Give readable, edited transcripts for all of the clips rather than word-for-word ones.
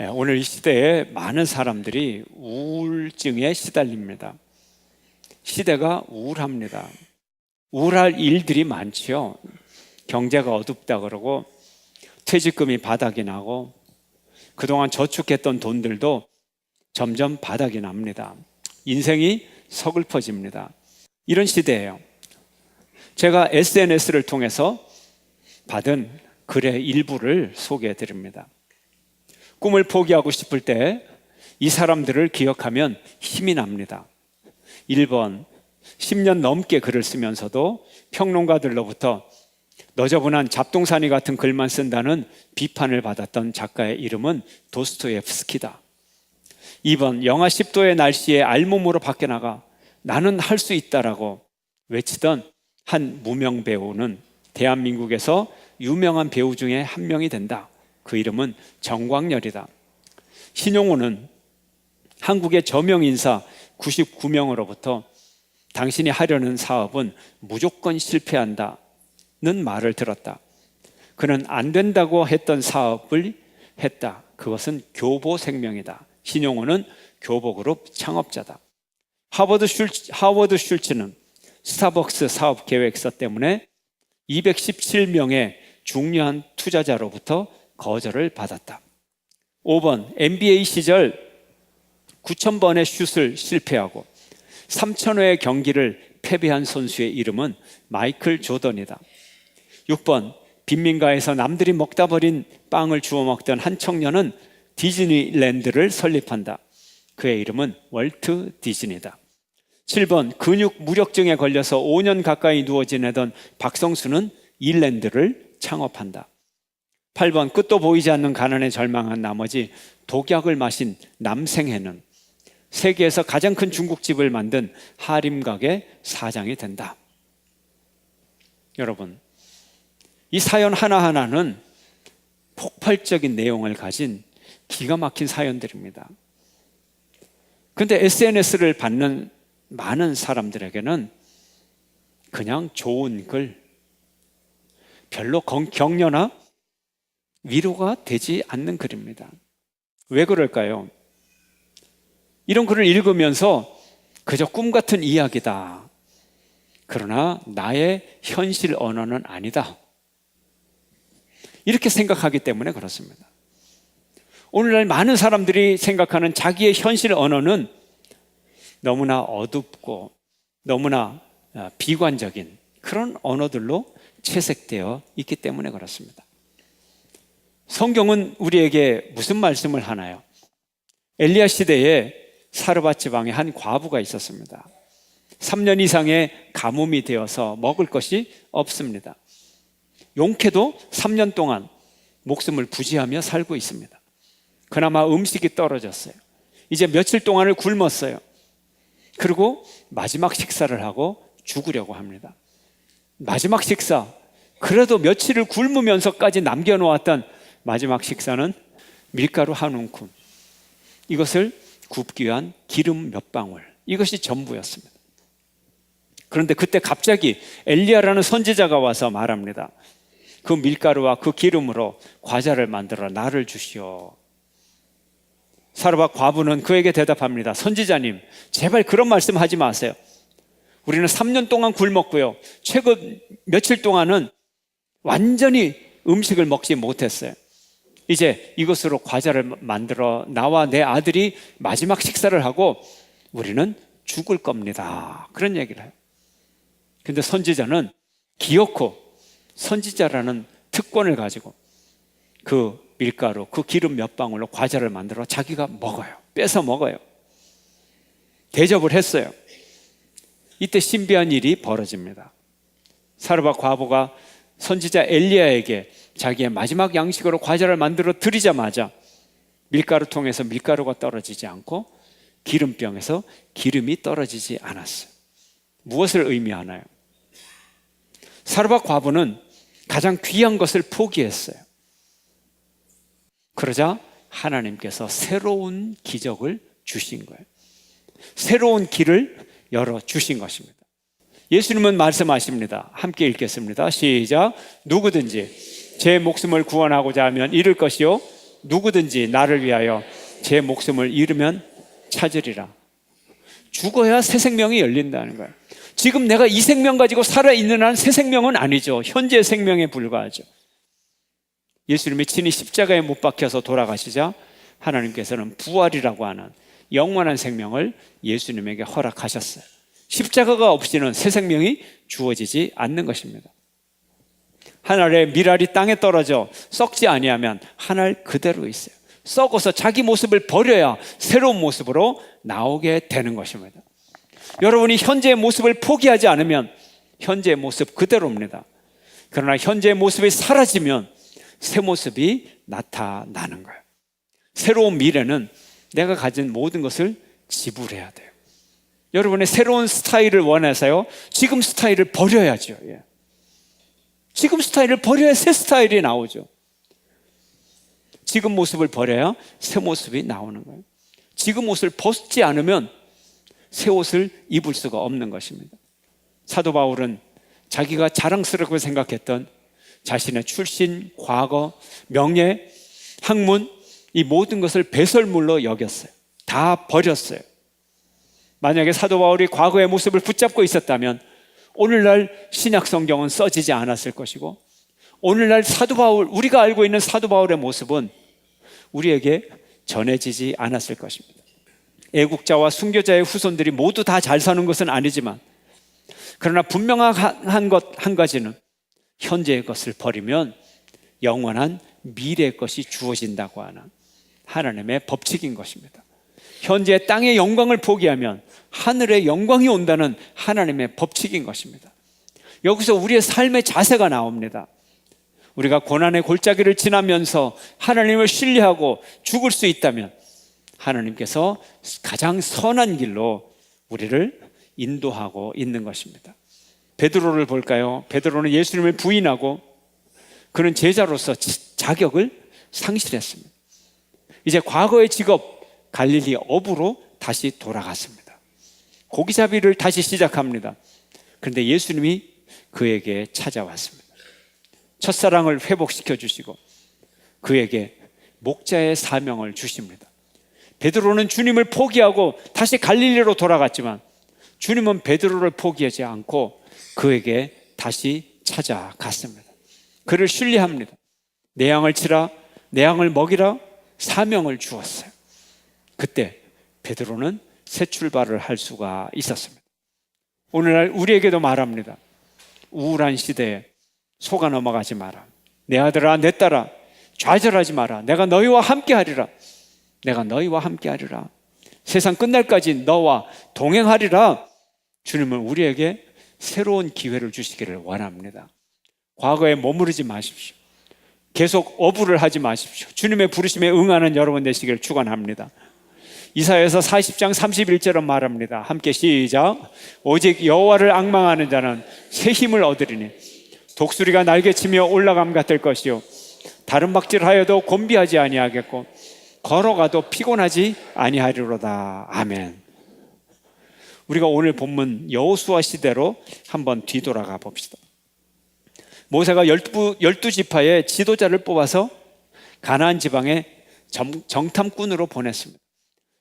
오늘 이 시대에 많은 사람들이 우울증에 시달립니다. 시대가 우울합니다. 우울할 일들이 많지요. 경제가 어둡다 그러고 퇴직금이 바닥이 나고 그동안 저축했던 돈들도 점점 바닥이 납니다. 인생이 서글퍼집니다. 이런 시대예요. 제가 SNS를 통해서 받은 글의 일부를 소개해 드립니다. 꿈을 포기하고 싶을 때 이 사람들을 기억하면 힘이 납니다. 1번, 10년 넘게 글을 쓰면서도 평론가들로부터 너저분한 잡동사니 같은 글만 쓴다는 비판을 받았던 작가의 이름은 도스토옙스키다. 2번, 영하 10도의 날씨에 알몸으로 밖에 나가 나는 할 수 있다라고 외치던 한 무명 배우는 대한민국에서 유명한 배우 중에 한 명이 된다. 그 이름은 정광열이다. 신용호는 한국의 저명 인사 99명으로부터 당신이 하려는 사업은 무조건 실패한다는 말을 들었다. 그는 안 된다고 했던 사업을 했다. 그것은 교보생명이다. 신용호는 교보그룹 창업자다. 하워드 슐츠는 스타벅스 사업 계획서 때문에 217명의 중요한 투자자로부터 거절을 받았다. 5번, NBA 시절 9,000번의 슛을 실패하고 3,000회의 경기를 패배한 선수의 이름은 마이클 조던이다. 6번, 빈민가에서 남들이 먹다 버린 빵을 주워 먹던 한 청년은 디즈니랜드를 설립한다. 그의 이름은 월트 디즈니다. 7번, 근육 무력증에 걸려서 5년 가까이 누워 지내던 박성수는 일랜드를 창업한다. 8번, 끝도 보이지 않는 가난에 절망한 나머지 독약을 마신 남생해는 세계에서 가장 큰 중국집을 만든 하림가게 사장이 된다. 여러분, 이 사연 하나하나는 폭발적인 내용을 가진 기가 막힌 사연들입니다. 그런데 SNS를 받는 많은 사람들에게는 그냥 좋은 글, 별로 격려나 위로가 되지 않는 글입니다. 왜 그럴까요? 이런 글을 읽으면서 그저 꿈 같은 이야기다. 그러나 나의 현실 언어는 아니다. 이렇게 생각하기 때문에 그렇습니다. 오늘날 많은 사람들이 생각하는 자기의 현실 언어는 너무나 어둡고 너무나 비관적인 그런 언어들로 채색되어 있기 때문에 그렇습니다. 성경은 우리에게 무슨 말씀을 하나요? 엘리야 시대에 사르밧 지방에 한 과부가 있었습니다. 3년 이상의 가뭄이 되어서 먹을 것이 없습니다. 용케도 3년 동안 목숨을 부지하며 살고 있습니다. 그나마 음식이 떨어졌어요. 이제 며칠 동안을 굶었어요. 그리고 마지막 식사를 하고 죽으려고 합니다. 마지막 식사, 그래도 며칠을 굶으면서까지 남겨놓았던 마지막 식사는 밀가루 한 움큼, 이것을 굽기 위한 기름 몇 방울, 이것이 전부였습니다. 그런데 그때 갑자기 엘리야라는 선지자가 와서 말합니다. 그 밀가루와 그 기름으로 과자를 만들어 나를 주시오. 사르밧 과부는 그에게 대답합니다. 선지자님, 제발 그런 말씀 하지 마세요. 우리는 3년 동안 굶었고요, 최근 며칠 동안은 완전히 음식을 먹지 못했어요. 이제 이것으로 과자를 만들어 나와 내 아들이 마지막 식사를 하고 우리는 죽을 겁니다. 그런 얘기를 해요. 근데 선지자는 기어코 선지자라는 특권을 가지고 그 밀가루, 그 기름 몇 방울로 과자를 만들어 자기가 먹어요. 뺏어 먹어요. 대접을 했어요. 이때 신비한 일이 벌어집니다. 사르밧 과부가 선지자 엘리야에게 자기의 마지막 양식으로 과자를 만들어 드리자마자 밀가루통에서 밀가루가 떨어지지 않고 기름병에서 기름이 떨어지지 않았어요. 무엇을 의미하나요? 사르밧 과부는 가장 귀한 것을 포기했어요. 그러자 하나님께서 새로운 기적을 주신 거예요. 새로운 길을 열어주신 것입니다. 예수님은 말씀하십니다. 함께 읽겠습니다. 시작. 누구든지 제 목숨을 구원하고자 하면 잃을 것이요 누구든지 나를 위하여 제 목숨을 잃으면 찾으리라. 죽어야 새 생명이 열린다는 거예요. 지금 내가 이 생명 가지고 살아있는 한 새 생명은 아니죠. 현재 생명에 불과하죠. 예수님이 친히 십자가에 못 박혀서 돌아가시자 하나님께서는 부활이라고 하는 영원한 생명을 예수님에게 허락하셨어요. 십자가가 없이는 새 생명이 주어지지 않는 것입니다. 한 알의 밀알이 땅에 떨어져 썩지 아니하면 한 알 그대로 있어요. 썩어서 자기 모습을 버려야 새로운 모습으로 나오게 되는 것입니다. 여러분이 현재의 모습을 포기하지 않으면 현재의 모습 그대로입니다. 그러나 현재의 모습이 사라지면 새 모습이 나타나는 거예요. 새로운 미래는 내가 가진 모든 것을 지불해야 돼요. 여러분의 새로운 스타일을 원해서요, 지금 스타일을 버려야죠. 지금 스타일을 버려야 새 스타일이 나오죠. 지금 모습을 버려야 새 모습이 나오는 거예요. 지금 옷을 벗지 않으면 새 옷을 입을 수가 없는 것입니다. 사도 바울은 자기가 자랑스럽게 생각했던 자신의 출신, 과거, 명예, 학문, 이 모든 것을 배설물로 여겼어요. 다 버렸어요. 만약에 사도 바울이 과거의 모습을 붙잡고 있었다면 오늘날 신약 성경은 써지지 않았을 것이고, 오늘날 사도 바울, 우리가 알고 있는 사도 바울의 모습은 우리에게 전해지지 않았을 것입니다. 애국자와 순교자의 후손들이 모두 다 잘 사는 것은 아니지만, 그러나 분명한 것 한 가지는 현재의 것을 버리면 영원한 미래의 것이 주어진다고 하는 하나님의 법칙인 것입니다. 현재 땅의 영광을 포기하면 하늘의 영광이 온다는 하나님의 법칙인 것입니다. 여기서 우리의 삶의 자세가 나옵니다. 우리가 고난의 골짜기를 지나면서 하나님을 신뢰하고 죽을 수 있다면 하나님께서 가장 선한 길로 우리를 인도하고 있는 것입니다. 베드로를 볼까요? 베드로는 예수님을 부인하고 그는 제자로서 자격을 상실했습니다. 이제 과거의 직업 갈릴리 어부로 다시 돌아갔습니다. 고기잡이를 다시 시작합니다. 그런데 예수님이 그에게 찾아왔습니다. 첫사랑을 회복시켜 주시고 그에게 목자의 사명을 주십니다. 베드로는 주님을 포기하고 다시 갈릴리로 돌아갔지만 주님은 베드로를 포기하지 않고 그에게 다시 찾아갔습니다. 그를 신뢰합니다. 내 양을 치라, 내 양을 먹이라 사명을 주었어요. 그때 베드로는 새 출발을 할 수가 있었습니다. 오늘날 우리에게도 말합니다. 우울한 시대에 속아 넘어가지 마라. 내 아들아, 내 딸아, 좌절하지 마라. 내가 너희와 함께 하리라. 내가 너희와 함께 하리라. 세상 끝날까지 너와 동행하리라. 주님은 우리에게 새로운 기회를 주시기를 원합니다. 과거에 머무르지 마십시오. 계속 어부를 하지 마십시오. 주님의 부르심에 응하는 여러분 되시기를 축원합니다. 이사야서 40장 31절은 말합니다. 함께 시작. 오직 여호와를 앙망하는 자는 새 힘을 얻으리니 독수리가 날개치며 올라감 같을 것이요 다른 박질하여도 곤비하지 아니하겠고 걸어가도 피곤하지 아니하리로다. 아멘. 우리가 오늘 본문 여호수아 시대로 한번 뒤돌아가 봅시다. 모세가 12지파의 지도자를 뽑아서 가나안 지방에 정탐꾼으로 보냈습니다.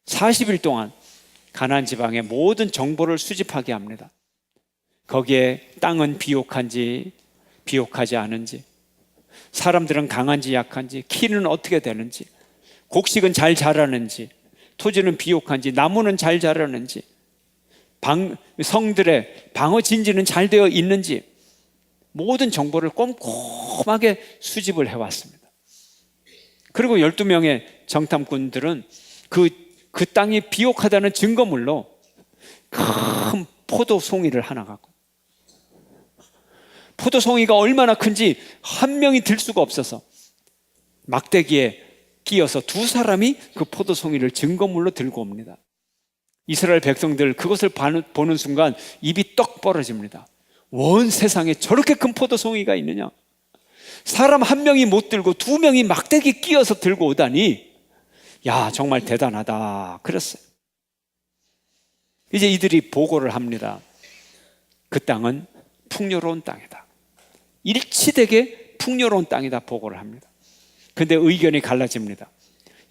40일 동안 가나안 지방의 모든 정보를 수집하게 합니다. 거기에 땅은 비옥한지 비옥하지 않은지, 사람들은 강한지 약한지, 키는 어떻게 되는지, 곡식은 잘 자라는지, 토지는 비옥한지, 나무는 잘 자라는지, 성들의 방어 진지는 잘 되어 있는지 모든 정보를 꼼꼼하게 수집을 해왔습니다. 그리고 12명의 정탐꾼들은 그 땅이 비옥하다는 증거물로 큰 포도송이를 하나 갖고, 포도송이가 얼마나 큰지 한 명이 들 수가 없어서 막대기에 끼어서 두 사람이 그 포도송이를 증거물로 들고 옵니다. 이스라엘 백성들 그것을 보는 순간 입이 떡 벌어집니다. 온 세상에 저렇게 큰 포도송이가 있느냐? 사람 한 명이 못 들고 두 명이 막대기 끼어서 들고 오다니, 야, 정말 대단하다 그랬어요. 이제 이들이 보고를 합니다. 그 땅은 풍요로운 땅이다. 일치되게 풍요로운 땅이다 보고를 합니다. 근데 의견이 갈라집니다.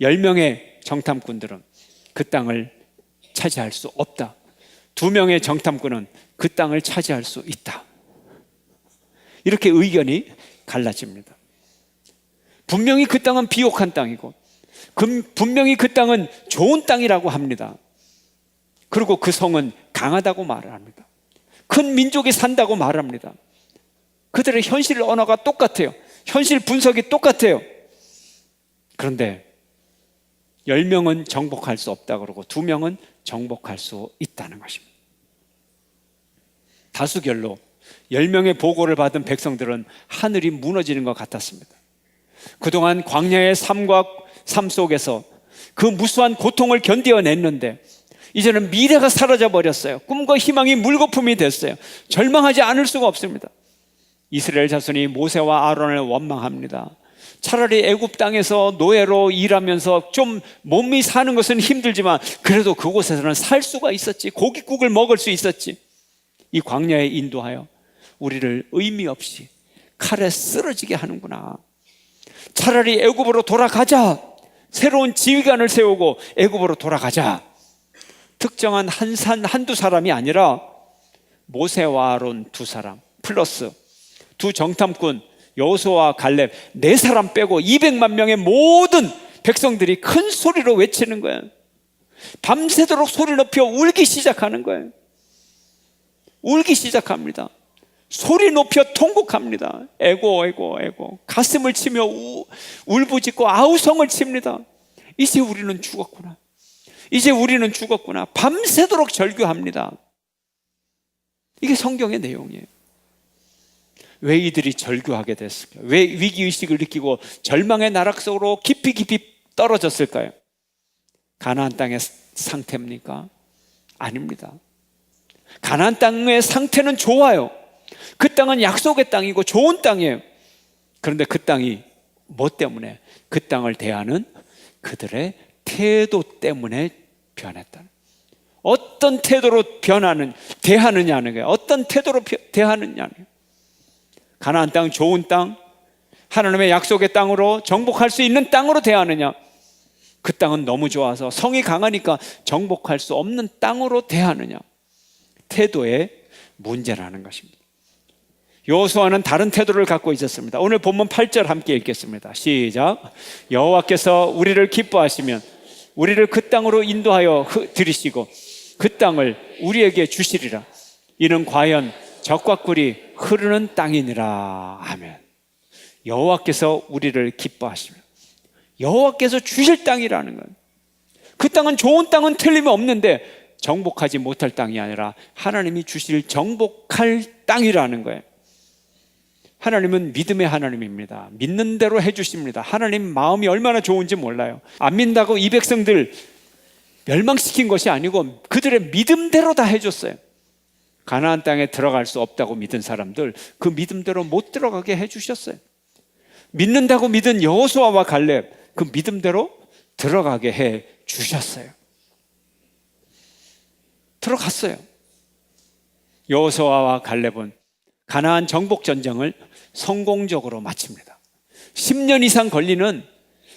10명의 정탐꾼들은 그 땅을 차지할 수 없다. 2명의 정탐꾼은 그 땅을 차지할 수 있다. 이렇게 의견이 갈라집니다. 분명히 그 땅은 비옥한 땅이고, 분명히 그 땅은 좋은 땅이라고 합니다. 그리고 그 성은 강하다고 말을 합니다. 큰 민족이 산다고 말합니다. 그들의 현실 언어가 똑같아요. 현실 분석이 똑같아요. 그런데 10명은 정복할 수 없다 그러고 2명은 정복할 수 있다는 것입니다. 다수결로 10명의 보고를 받은 백성들은 하늘이 무너지는 것 같았습니다. 그동안 광야의 삶 속에서 그 무수한 고통을 견뎌냈는데 이제는 미래가 사라져 버렸어요. 꿈과 희망이 물거품이 됐어요. 절망하지 않을 수가 없습니다. 이스라엘 자손이 모세와 아론을 원망합니다. 차라리 애굽 땅에서 노예로 일하면서 좀 몸이 사는 것은 힘들지만 그래도 그곳에서는 살 수가 있었지. 고깃국을 먹을 수 있었지. 이 광야에 인도하여 우리를 의미 없이 칼에 쓰러지게 하는구나. 차라리 애굽으로 돌아가자. 새로운 지휘관을 세우고 애굽으로 돌아가자. 특정한 한두 사람이 아니라 모세와 아론 2사람 플러스 2 정탐꾼 여호수아와 갈렙 4사람 빼고 200만 명의 모든 백성들이 큰 소리로 외치는 거예요. 밤새도록 소리 높여 울기 시작하는 거예요. 울기 시작합니다. 소리 높여 통곡합니다. 에고 에고 에고 가슴을 치며 울부짖고 아우성을 칩니다. 이제 우리는 죽었구나. 이제 우리는 죽었구나. 밤새도록 절규합니다. 이게 성경의 내용이에요. 왜 이들이 절규하게 됐을까요? 왜 위기의식을 느끼고 절망의 나락 속으로 깊이 떨어졌을까요? 가나안 땅의 상태입니까? 아닙니다. 가나안 땅의 상태는 좋아요. 그 땅은 약속의 땅이고 좋은 땅이에요. 그런데 그 땅이 뭐 때문에? 그 땅을 대하는 그들의 태도 때문에 변했다. 어떤 태도로 대하느냐는 거예요. 어떤 태도로 대하느냐는 거예요. 가나안 땅, 좋은 땅, 하나님의 약속의 땅으로 정복할 수 있는 땅으로 대하느냐, 그 땅은 너무 좋아서 성이 강하니까 정복할 수 없는 땅으로 대하느냐, 태도의 문제라는 것입니다. 여호수아는 다른 태도를 갖고 있었습니다. 오늘 본문 8절 함께 읽겠습니다. 시작. 여호와께서 우리를 기뻐하시면 우리를 그 땅으로 인도하여 들이시고 그 땅을 우리에게 주시리라. 이는 과연 젖과 꿀이 흐르는 땅이니라. 아멘. 여호와께서 우리를 기뻐하시면 여호와께서 주실 땅이라는 거예요. 그 땅은 좋은 땅은 틀림없는데 정복하지 못할 땅이 아니라 하나님이 주실 정복할 땅이라는 거예요. 하나님은 믿음의 하나님입니다. 믿는 대로 해주십니다. 하나님 마음이 얼마나 좋은지 몰라요. 안 믿는다고 이 백성들 멸망시킨 것이 아니고 그들의 믿음대로 다 해줬어요. 가나안 땅에 들어갈 수 없다고 믿은 사람들 그 믿음대로 못 들어가게 해주셨어요. 믿는다고 믿은 여호수아와 갈렙 그 믿음대로 들어가게 해주셨어요. 들어갔어요. 여호수아와 갈렙은 가나안 정복 전쟁을 성공적으로 마칩니다. 10년 이상 걸리는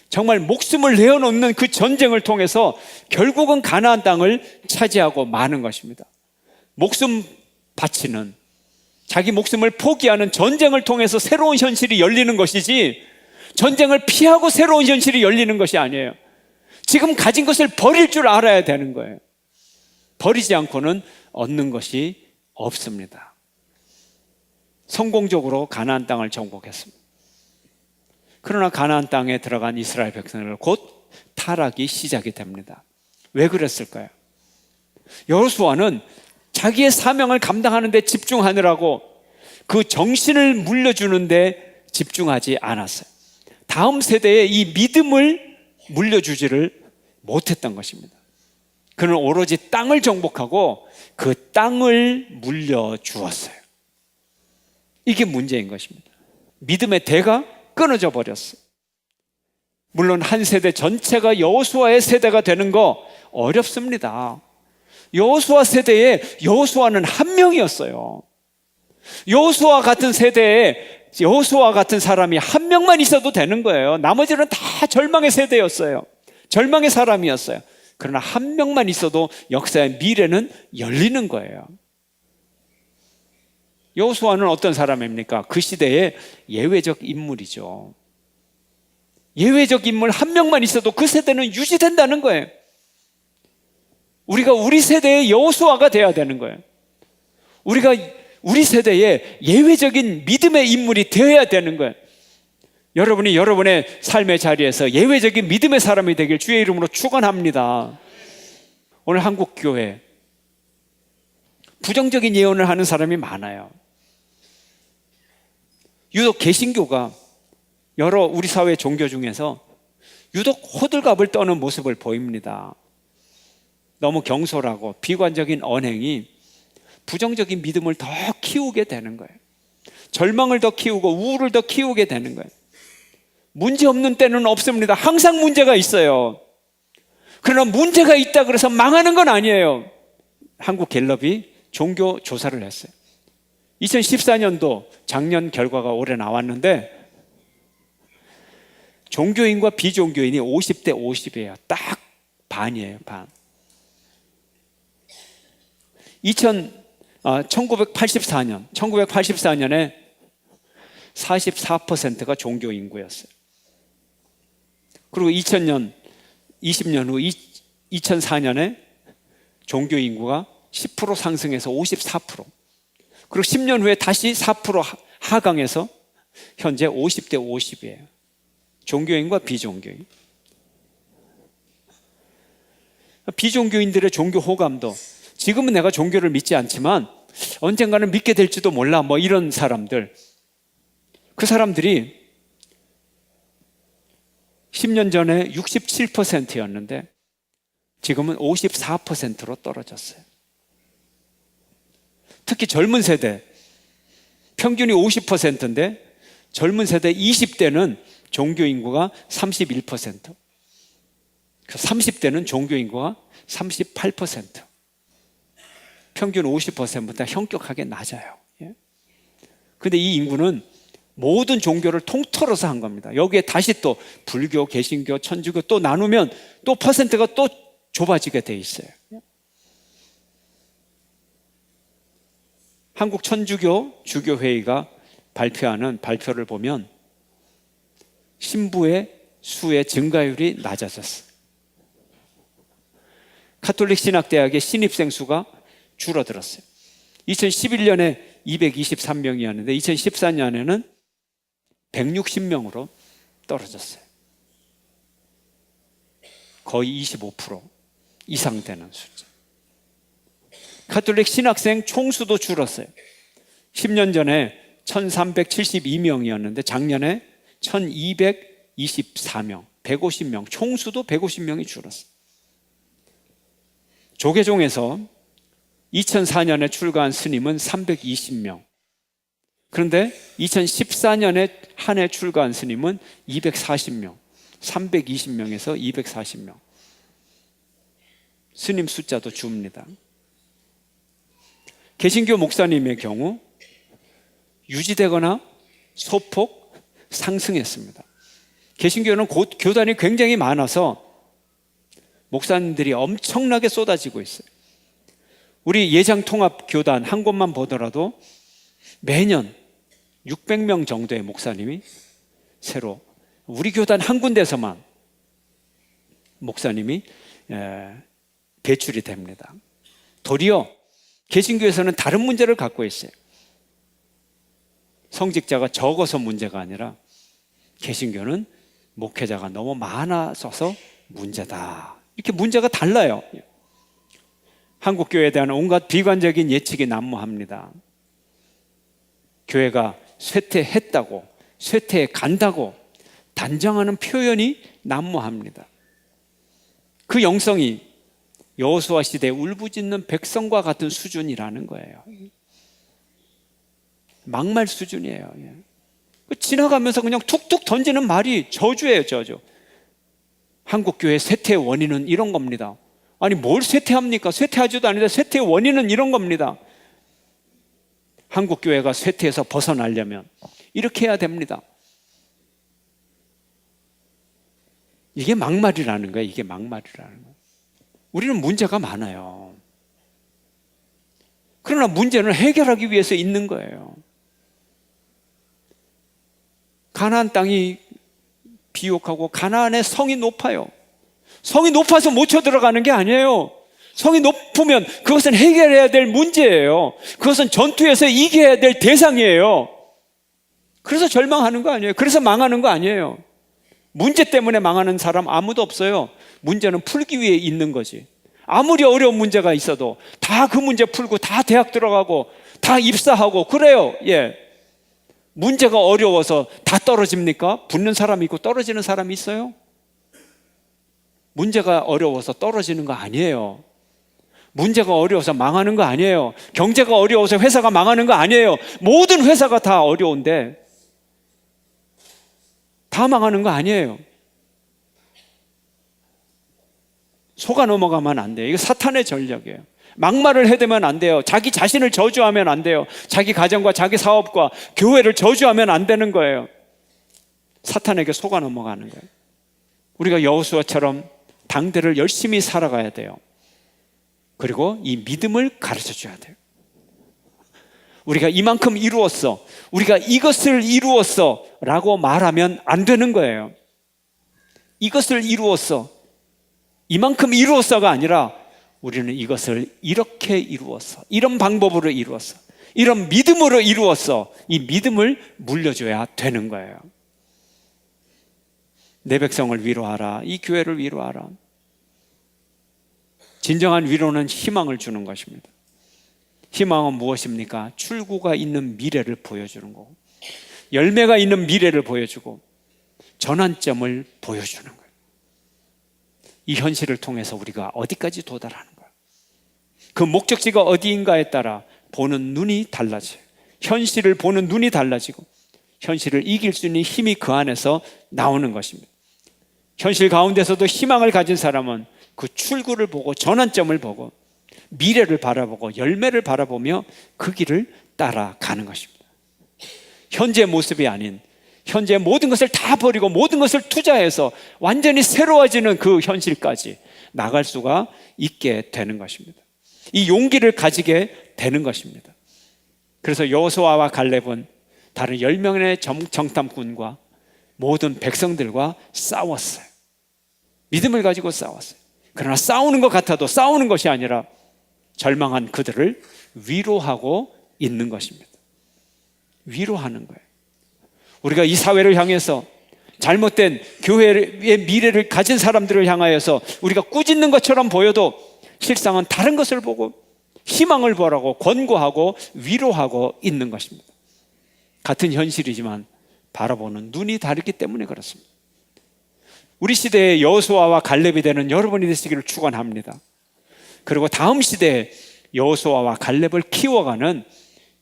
정말 목숨을 내어놓는 그 전쟁을 통해서 결국은 가나안 땅을 차지하고 마는 것입니다. 목숨 바치는, 자기 목숨을 포기하는 전쟁을 통해서 새로운 현실이 열리는 것이지 전쟁을 피하고 새로운 현실이 열리는 것이 아니에요. 지금 가진 것을 버릴 줄 알아야 되는 거예요. 버리지 않고는 얻는 것이 없습니다. 성공적으로 가나안 땅을 정복했습니다. 그러나 가나안 땅에 들어간 이스라엘 백성들 곧 타락이 시작이 됩니다. 왜 그랬을까요? 여호수아는 자기의 사명을 감당하는 데 집중하느라고 그 정신을 물려주는 데 집중하지 않았어요. 다음 세대에 이 믿음을 물려주지를 못했던 것입니다. 그는 오로지 땅을 정복하고 그 땅을 물려주었어요. 이게 문제인 것입니다. 믿음의 대가 끊어져 버렸어요. 물론 한 세대 전체가 여호수아의 세대가 되는 거 어렵습니다. 여호수아 세대에 여호수아는 한 명이었어요. 여호수아 같은 세대에 여호수아 같은 사람이 한 명만 있어도 되는 거예요. 나머지는 다 절망의 세대였어요. 절망의 사람이었어요. 그러나 한 명만 있어도 역사의 미래는 열리는 거예요. 여호수아는 어떤 사람입니까? 그 시대의 예외적 인물이죠. 예외적 인물 한 명만 있어도 그 세대는 유지된다는 거예요. 우리가 우리 세대의 여호수아가 돼야 되는 거예요. 우리가 우리 세대의 예외적인 믿음의 인물이 되어야 되는 거예요. 여러분이 여러분의 삶의 자리에서 예외적인 믿음의 사람이 되길 주의 이름으로 축원합니다. 오늘 한국 교회 부정적인 예언을 하는 사람이 많아요. 유독 개신교가 여러 우리 사회 종교 중에서 유독 호들갑을 떠는 모습을 보입니다. 너무 경솔하고 비관적인 언행이 부정적인 믿음을 더 키우게 되는 거예요. 절망을 더 키우고 우울을 더 키우게 되는 거예요. 문제 없는 때는 없습니다. 항상 문제가 있어요. 그러나 문제가 있다 그래서 망하는 건 아니에요. 한국 갤럽이 종교 조사를 했어요. 2014년도 작년 결과가 올해 나왔는데 종교인과 비종교인이 50대 50이에요. 딱 반이에요. 반. 1984년에 44%가 종교 인구였어요. 그리고 2000년, 20년 후 2004년에 종교 인구가 10% 상승해서 54%. 그리고 10년 후에 다시 4% 하강해서 현재 50대 50이에요. 종교인과 비종교인. 비종교인들의 종교 호감도 지금은 내가 종교를 믿지 않지만 언젠가는 믿게 될지도 몰라 뭐 이런 사람들, 그 사람들이 10년 전에 67%였는데 지금은 54%로 떨어졌어요. 특히 젊은 세대 평균이 50%인데 젊은 세대 20대는 종교 인구가 31%, 30대는 종교 인구가 38%, 평균 50%보다 현격하게 낮아요. 그런데 이 인구는 모든 종교를 통틀어서 한 겁니다. 여기에 다시 또 불교, 개신교, 천주교 또 나누면 또 퍼센트가 또 좁아지게 돼 있어요. 한국 천주교 주교회의가 발표하는 발표를 보면 신부의 수의 증가율이 낮아졌어요. 가톨릭 신학대학의 신입생 수가 줄어들었어요. 2011년에 223명이었는데 2014년에는 160명으로 떨어졌어요. 거의 25% 이상 되는 숫자. 가톨릭 신학생 총수도 줄었어요. 10년 전에 1372명이었는데 작년에 1224명, 150명, 총수도 150명이 줄었어요. 조계종에서 2004년에 출가한 스님은 320명. 그런데 2014년에 한 해 출가한 스님은 240명, 320명에서 240명. 스님 숫자도 줍니다. 개신교 목사님의 경우 유지되거나 소폭 상승했습니다. 개신교는 교단이 굉장히 많아서 목사님들이 엄청나게 쏟아지고 있어요. 우리 예장통합교단 한 곳만 보더라도 매년 600명 정도의 목사님이 새로 우리 교단 한 군데서만 목사님이 배출이 됩니다. 도리어 개신교에서는 다른 문제를 갖고 있어요. 성직자가 적어서 문제가 아니라 개신교는 목회자가 너무 많아져서 문제다. 이렇게 문제가 달라요. 한국교회에 대한 온갖 비관적인 예측이 난무합니다. 교회가 쇠퇴했다고, 쇠퇴해 간다고 단정하는 표현이 난무합니다. 그 영성이 여호수아 시대에 울부짖는 백성과 같은 수준이라는 거예요. 막말 수준이에요. 지나가면서 그냥 툭툭 던지는 말이 저주예요, 저주. 한국교회 쇠퇴의 원인은 이런 겁니다. 아니, 뭘 쇠퇴합니까? 쇠퇴하지도 않는데 쇠퇴의 원인은 이런 겁니다. 한국교회가 쇠퇴에서 벗어나려면 이렇게 해야 됩니다. 이게 막말이라는 거예요. 이게 막말이라는 거예요. 우리는 문제가 많아요. 그러나 문제는 해결하기 위해서 있는 거예요. 가나안 땅이 비옥하고 가나안의 성이 높아요. 성이 높아서 못 쳐들어가는 게 아니에요. 성이 높으면 그것은 해결해야 될 문제예요. 그것은 전투에서 이겨야 될 대상이에요. 그래서 절망하는 거 아니에요. 그래서 망하는 거 아니에요. 문제 때문에 망하는 사람 아무도 없어요. 문제는 풀기 위해 있는 거지. 아무리 어려운 문제가 있어도 다 그 문제 풀고 다 대학 들어가고 다 입사하고 그래요. 예. 문제가 어려워서 다 떨어집니까? 붙는 사람이 있고 떨어지는 사람이 있어요? 문제가 어려워서 떨어지는 거 아니에요. 문제가 어려워서 망하는 거 아니에요. 경제가 어려워서 회사가 망하는 거 아니에요. 모든 회사가 다 어려운데 다 망하는 거 아니에요. 속아 넘어가면 안 돼요. 이거 사탄의 전략이에요. 막말을 해대면 안 돼요. 자기 자신을 저주하면 안 돼요. 자기 가정과 자기 사업과 교회를 저주하면 안 되는 거예요. 사탄에게 속아 넘어가는 거예요. 우리가 여호수아처럼 당대를 열심히 살아가야 돼요. 그리고 이 믿음을 가르쳐 줘야 돼요. 우리가 이만큼 이루었어, 우리가 이것을 이루었어 라고 말하면 안 되는 거예요. 이것을 이루었어, 이만큼 이루었어가 아니라 우리는 이것을 이렇게 이루었어, 이런 방법으로 이루었어, 이런 믿음으로 이루었어. 이 믿음을 물려줘야 되는 거예요. 내 백성을 위로하라, 이 교회를 위로하라. 진정한 위로는 희망을 주는 것입니다. 희망은 무엇입니까? 출구가 있는 미래를 보여주는 거고, 열매가 있는 미래를 보여주고, 전환점을 보여주는 거예요. 이 현실을 통해서 우리가 어디까지 도달하는 거예요. 그 목적지가 어디인가에 따라 보는 눈이 달라져요. 현실을 보는 눈이 달라지고 현실을 이길 수 있는 힘이 그 안에서 나오는 것입니다. 현실 가운데서도 희망을 가진 사람은 그 출구를 보고 전환점을 보고 미래를 바라보고 열매를 바라보며 그 길을 따라가는 것입니다. 현재의 모습이 아닌 현재 모든 것을 다 버리고 모든 것을 투자해서 완전히 새로워지는 그 현실까지 나갈 수가 있게 되는 것입니다. 이 용기를 가지게 되는 것입니다. 그래서 여호수아와 갈렙은 다른 10명의 정탐꾼과 모든 백성들과 싸웠어요. 믿음을 가지고 싸웠어요. 그러나 싸우는 것 같아도 싸우는 것이 아니라 절망한 그들을 위로하고 있는 것입니다. 위로하는 거예요. 우리가 이 사회를 향해서 잘못된 교회의 미래를 가진 사람들을 향하여서 우리가 꾸짖는 것처럼 보여도 실상은 다른 것을 보고 희망을 보라고 권고하고 위로하고 있는 것입니다. 같은 현실이지만 바라보는 눈이 다르기 때문에 그렇습니다. 우리 시대의 여호수아와 갈렙이 되는 여러분이 되시기를 축원합니다. 그리고 다음 시대에 여호수아와 갈렙을 키워가는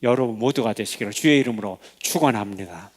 여러분 모두가 되시기를 주의 이름으로 축원합니다.